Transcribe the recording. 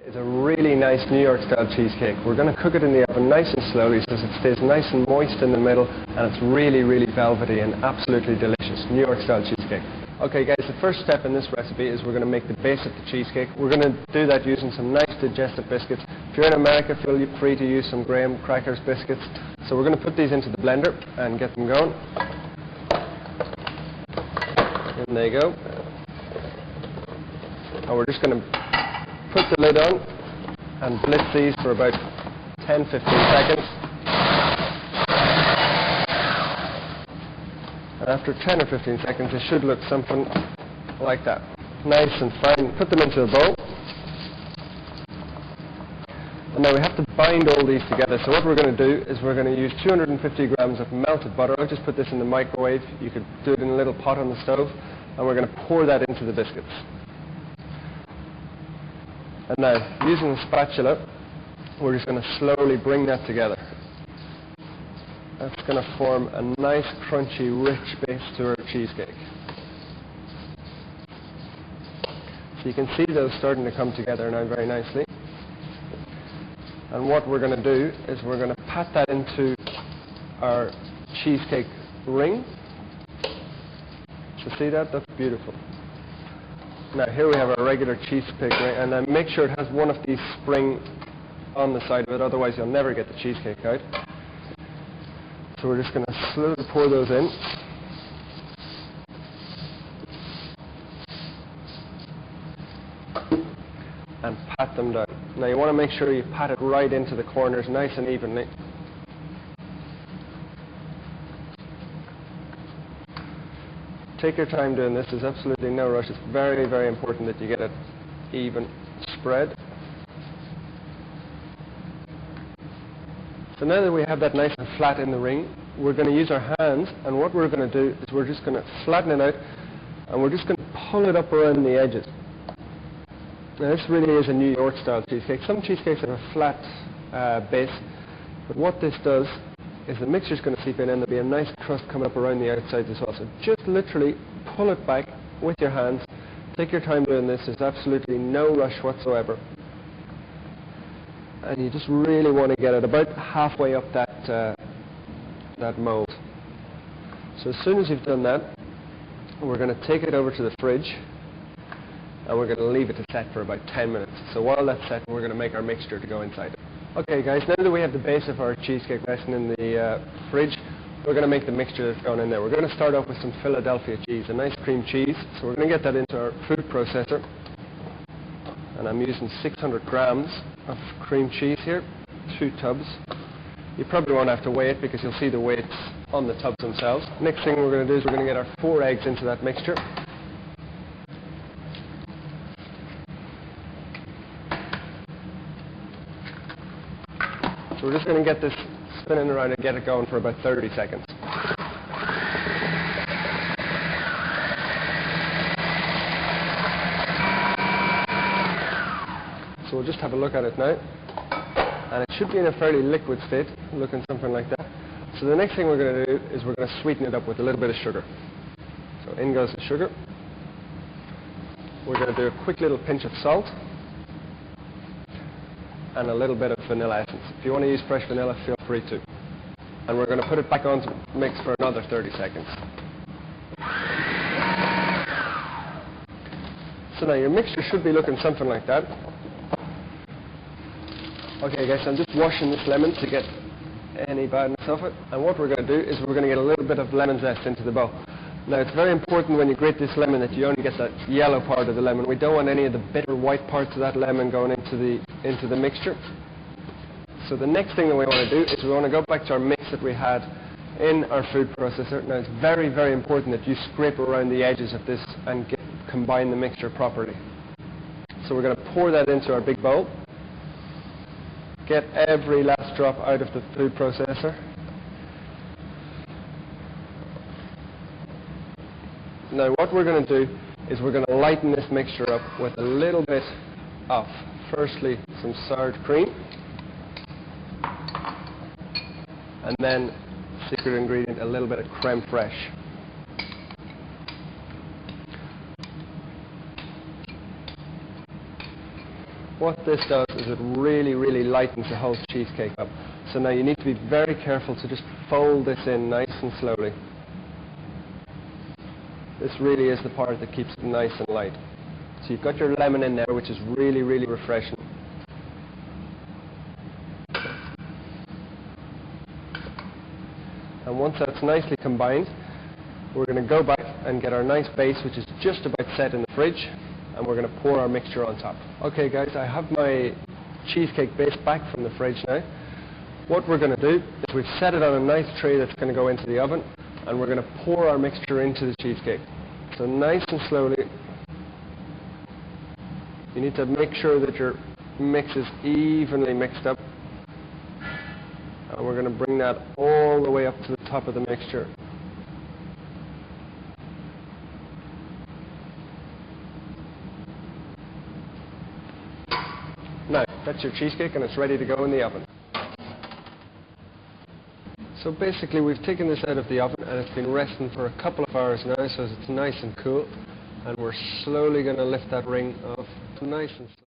It's a really nice New York style cheesecake. We're going to cook it in the oven nice and slowly so it stays nice and moist in the middle, and it's really, really velvety and absolutely delicious. New York style cheesecake. Okay guys, the first step in this recipe is we're going to make the base of the cheesecake. We're going to do that using some nice digestive biscuits. If you're in America, feel free to use some graham crackers biscuits. So we're going to put these into the blender and get them going. And there you go. And we're just going to put the lid on and blitz these for about 10-15 seconds. And after 10 or 15 seconds, it should look something like that. Nice and fine. Put them into a bowl. And now we have to bind all these together. So what we're going to do is we're going to use 250 grams of melted butter. I'll just put this in the microwave. You could do it in a little pot on the stove. And we're going to pour that into the biscuits. And now, using the spatula, we're just going to slowly bring that together. That's going to form a nice, crunchy, rich base to our cheesecake. So you can see those starting to come together now very nicely. And what we're going to do is we're going to pat that into our cheesecake ring. So see that? That's beautiful. Now here we have our regular cheesecake ring, and then make sure it has one of these spring on the side of it, otherwise you'll never get the cheesecake out. So we're just going to slowly pour those in. And pat them down. Now you want to make sure you pat it right into the corners nice and evenly. Take your time doing this. There's absolutely no rush. It's very, very important that you get it even spread. So now that we have that nice and flat in the ring, we're going to use our hands, and what we're going to do is we're just going to flatten it out, and we're just going to pull it up around the edges. Now this really is a New York style cheesecake. Some cheesecakes have a flat base, but what this does is the mixture is going to seep in and there'll be a nice crust coming up around the outsides as well. So just literally pull it back with your hands. Take your time doing this. There's absolutely no rush whatsoever. And you just really want to get it about halfway up that mold. So as soon as you've done that, we're going to take it over to the fridge and we're going to leave it to set for about 10 minutes. So while that's set, we're going to make our mixture to go inside it. Okay guys, now that we have the base of our cheesecake resting in the fridge, we're going to make the mixture that's going in there. We're going to start off with some Philadelphia cheese, a nice cream cheese. So we're going to get that into our food processor. And I'm using 600 grams of cream cheese here, 2 tubs. You probably won't have to weigh it because you'll see the weights on the tubs themselves. Next thing we're going to do is we're going to get our 4 eggs into that mixture. So we're just going to get this spinning around and get it going for about 30 seconds. So we'll just have a look at it now. And it should be in a fairly liquid state, looking something like that. So the next thing we're going to do is we're going to sweeten it up with a little bit of sugar. So in goes the sugar. We're going to do a quick little pinch of salt. And a little bit of vanilla essence. If you want to use fresh vanilla, feel free to. And we're going to put it back on to mix for another 30 seconds. So now your mixture should be looking something like that. Okay guys, I'm just washing this lemon to get any badness off it. And what we're going to do is we're going to get a little bit of lemon zest into the bowl. Now it's very important when you grate this lemon that you only get that yellow part of the lemon. We don't want any of the bitter white parts of that lemon going into the mixture. So the next thing that we want to do is we want to go back to our mix that we had in our food processor. Now it's very, very important that you scrape around the edges of this and combine the mixture properly. So we're going to pour that into our big bowl. Get every last drop out of the food processor. Now what we're going to do is we're going to lighten this mixture up with a little bit of, firstly, some sour cream, and then, secret ingredient, a little bit of creme fraiche. what this does is it really, really lightens the whole cheesecake up. So now you need to be very careful to just fold this in nice and slowly. This really is the part that keeps it nice and light. So you've got your lemon in there, which is really, really refreshing. And once that's nicely combined, we're going to go back and get our nice base, which is just about set in the fridge, and we're going to pour our mixture on top. Okay guys, I have my cheesecake base back from the fridge now. What we're going to do is we've set it on a nice tray that's going to go into the oven, and we're going to pour our mixture into the cheesecake. So nice and slowly. You need to make sure that your mix is evenly mixed up. And we're going to bring that all the way up to the top of the mixture. Now, that's your cheesecake and it's ready to go in the oven. So basically we've taken this out of the oven and it's been resting for a couple of hours now, so it's nice and cool. And we're slowly going to lift that ring off nice and slow.